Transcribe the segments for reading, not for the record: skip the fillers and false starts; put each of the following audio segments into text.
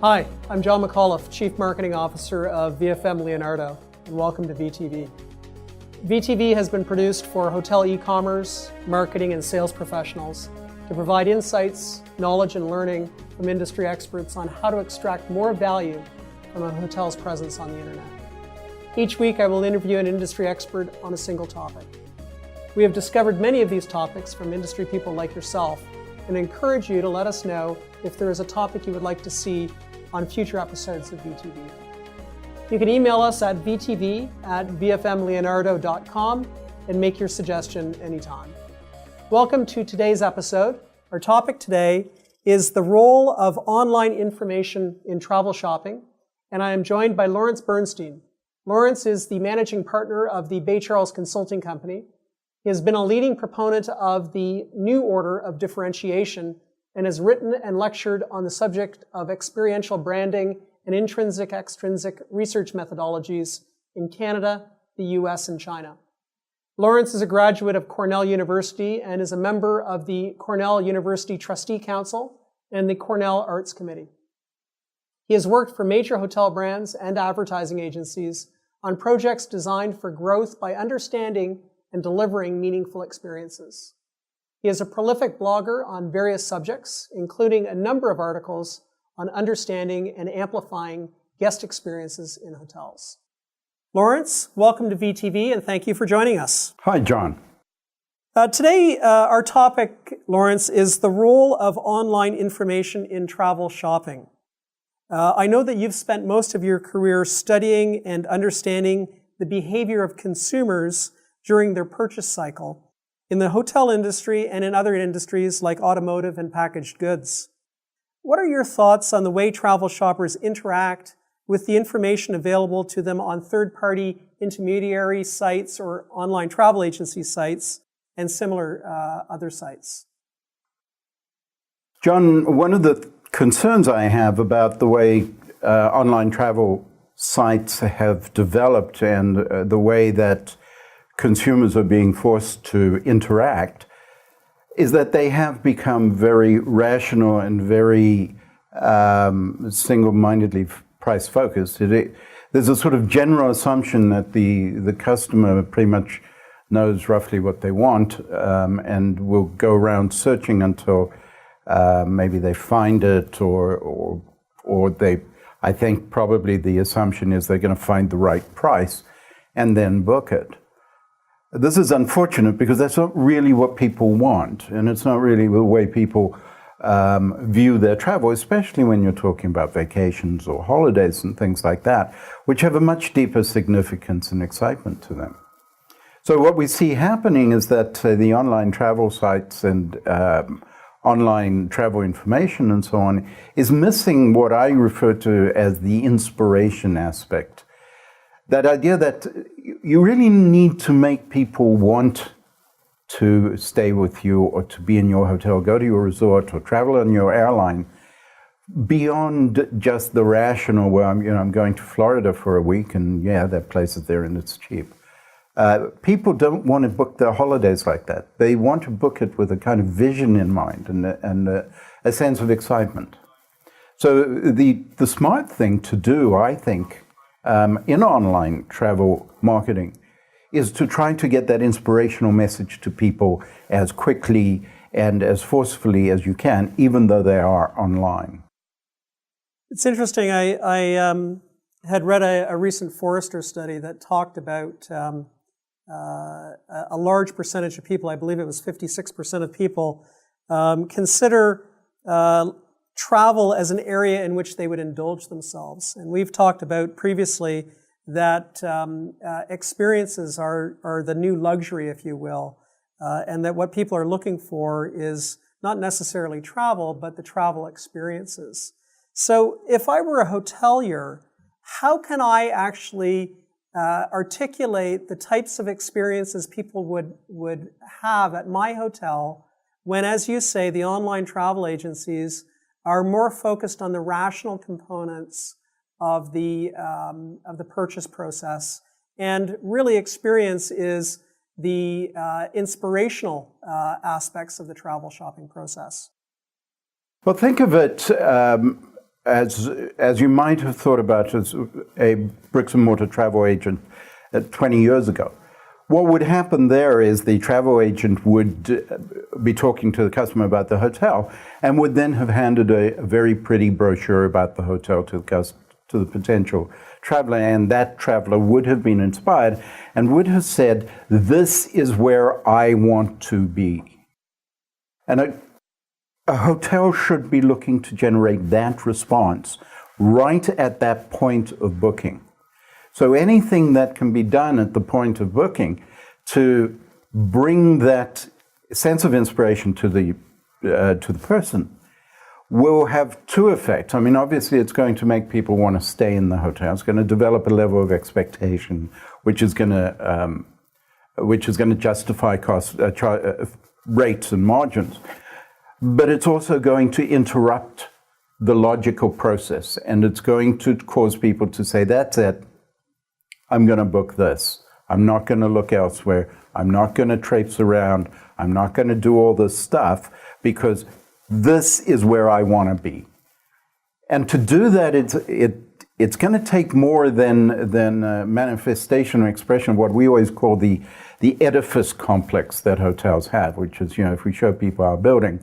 Hi, I'm John McAuliffe, Chief Marketing Officer of VFM Leonardo, and welcome to VTV. VTV has been produced for hotel e-commerce, marketing, and sales professionals to provide insights, knowledge, and learning from industry experts on how to extract more value from a hotel's presence on the internet. Each week, I will interview an industry expert on a single topic. We have discovered many of these topics from industry people like yourself and encourage you to let us know if there is a topic you would like to see on future episodes of VTV. You can email us at vtv@vfmleonardo.com and make your suggestion anytime. Welcome to today's episode. Our topic today is the role of online information in travel shopping, and I am joined by Lawrence Bernstein. Lawrence is the managing partner of the Bay Charles Consulting Company. He has been a leading proponent of the new order of differentiation and has written and lectured on the subject of experiential branding and intrinsic-extrinsic research methodologies in Canada, the US, and China. Lawrence is a graduate of Cornell University and is a member of the Cornell University Trustee Council and the Cornell Arts Committee. He has worked for major hotel brands and advertising agencies on projects designed for growth by understanding and delivering meaningful experiences. He is a prolific blogger on various subjects, including a number of articles on understanding and amplifying guest experiences in hotels. Lawrence, welcome to VTV and thank you for joining us. Hi, John. Today, our topic, Lawrence, is the role of online information in travel shopping. I know that you've spent most of your career studying and understanding the behavior of consumers during their purchase cycle in the hotel industry and in other industries like automotive and packaged goods. What are your thoughts on the way travel shoppers interact with the information available to them on third-party intermediary sites or online travel agency sites and similar other sites? John, one of the concerns I have about the way online travel sites have developed and the way that consumers are being forced to interact is that they have become very rational and very single-mindedly price-focused. There's a sort of general assumption that the customer pretty much knows roughly what they want and will go around searching until maybe they find it or they, I think probably the assumption is they're going to find the right price and then book it. This is unfortunate because that's not really what people want, and it's not really the way people view their travel, especially when you're talking about vacations or holidays and things like that, which have a much deeper significance and excitement to them. So what we see happening is that the online travel sites and online travel information and so on is missing what I refer to as the inspiration aspect. That idea that you really need to make people want to stay with you or to be in your hotel, go to your resort or travel on your airline beyond just the rational, well, I'm going to Florida for a week and yeah, that place is there and it's cheap. People don't want to book their holidays like that. They want to book it with a kind of vision in mind and a sense of excitement. So the smart thing to do, I think, in online travel marketing is to try to get that inspirational message to people as quickly and as forcefully as you can, even though they are online. It's interesting. I had read a recent Forrester study that talked about a large percentage of people, I believe it was 56% of people, consider travel as an area in which they would indulge themselves. And we've talked about previously that experiences are the new luxury, if you will, and that what people are looking for is not necessarily travel, but the travel experiences. So if I were a hotelier, how can I actually articulate the types of experiences people would have at my hotel when, as you say, the online travel agencies are more focused on the rational components of the purchase process, and really experience is the inspirational aspects of the travel shopping process? Well, think of it as you might have thought about as a bricks and mortar travel agent 20 years ago. What would happen there is the travel agent would be talking to the customer about the hotel and would then have handed a very pretty brochure about the hotel to the potential traveler, and that traveler would have been inspired and would have said, "This is where I want to be." And a hotel should be looking to generate that response right at that point of booking. So anything that can be done at the point of booking to bring that sense of inspiration to the person will have two effects. I mean, obviously, it's going to make people want to stay in the hotel. It's going to develop a level of expectation, which is going to justify cost rates and margins. But it's also going to interrupt the logical process, and it's going to cause people to say, "That's it. I'm going to book this. I'm not going to look elsewhere. I'm not going to traipse around. I'm not going to do all this stuff because this is where I want to be." And to do that, it's going to take more than manifestation or expression of what we always call the edifice complex that hotels have, which is, if we show people our building,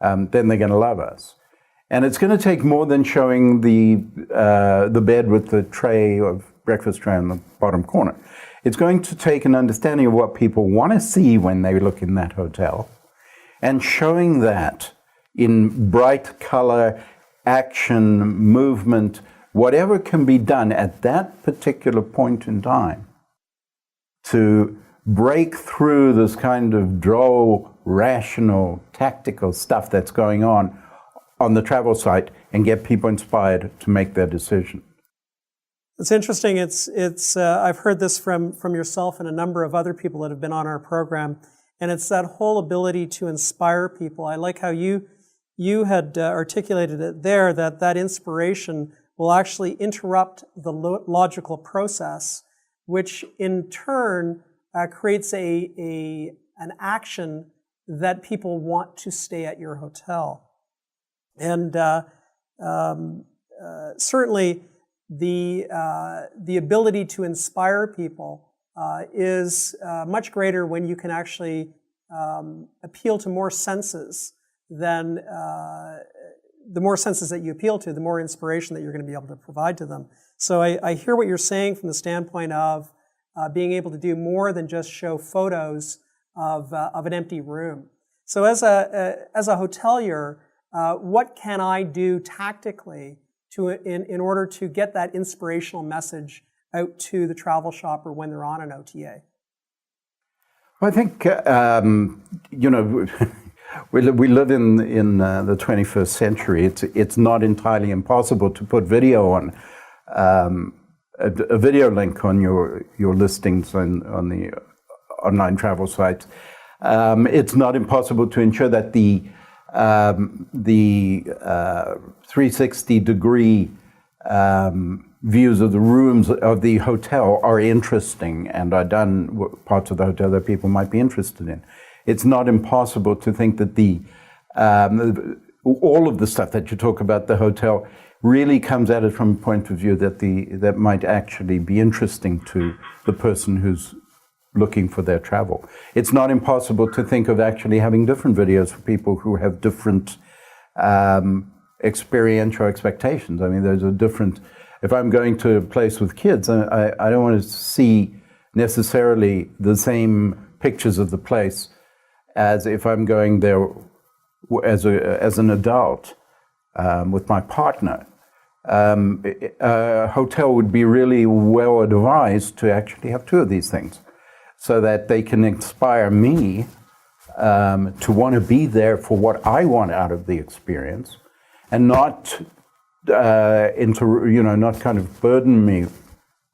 then they're going to love us. And it's going to take more than showing the bed with the tray of breakfast tray in the bottom corner. It's going to take an understanding of what people want to see when they look in that hotel, and showing that in bright color, action, movement, whatever can be done at that particular point in time to break through this kind of droll, rational, tactical stuff that's going on the travel site and get people inspired to make their decision. It's interesting. It's I've heard this from yourself and a number of other people that have been on our program, and it's that whole ability to inspire people. I like how you had articulated it there, that inspiration will actually interrupt the logical process, which in turn creates an action that people want to stay at your hotel. And certainly the ability to inspire people is much greater when you can actually appeal to more senses than the more senses that you appeal to, the more inspiration that you're going to be able to provide to them. So I hear what you're saying from the standpoint of being able to do more than just show photos of an empty room. So as a hotelier, what can I do tactically in order to get that inspirational message out to the travel shopper when they're on an OTA? I think we live in the 21st century. It's not entirely impossible to put video on a video link on your listings on the online travel sites. It's not impossible to ensure that the 360-degree views of the rooms of the hotel are interesting and are done parts of the hotel that people might be interested in. It's not impossible to think that all of the stuff that you talk about the hotel really comes at it from a point of view that might actually be interesting to the person who's looking for their travel. It's not impossible to think of actually having different videos for people who have different experiential expectations. I mean, there's a different. If I'm going to a place with kids, I don't want to see necessarily the same pictures of the place as if I'm going there as an adult with my partner. A hotel would be really well advised to actually have two of these things, so that they can inspire me to want to be there for what I want out of the experience, and not not kind of burden me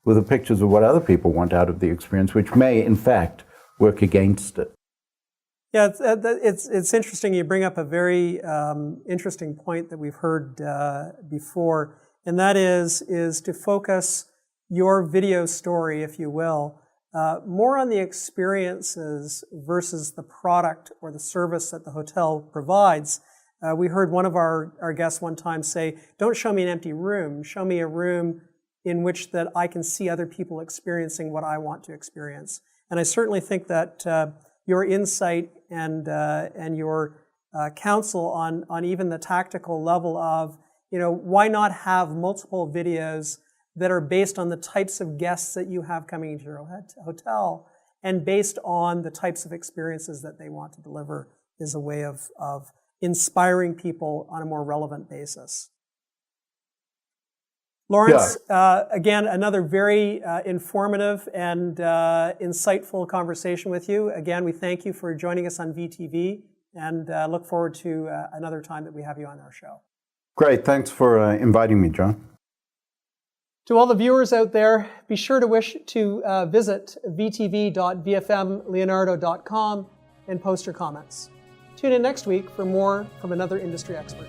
with the pictures of what other people want out of the experience, which may in fact work against it. Yeah, it's interesting. You bring up a very interesting point that we've heard before, and that is to focus your video story, if you will, more on the experiences versus the product or the service that the hotel provides. We heard one of our guests one time say, don't show me an empty room, show me a room in which that I can see other people experiencing what I want to experience. And I certainly think that your insight and your counsel on even the tactical level of, why not have multiple videos that are based on the types of guests that you have coming into your hotel and based on the types of experiences that they want to deliver is a way of inspiring people on a more relevant basis. Lawrence, again, another very informative and insightful conversation with you. Again, we thank you for joining us on VTV and look forward to another time that we have you on our show. Great. Thanks for inviting me, John. To all the viewers out there, be sure to visit vtv.vfmleonardo.com and post your comments. Tune in next week for more from another industry expert.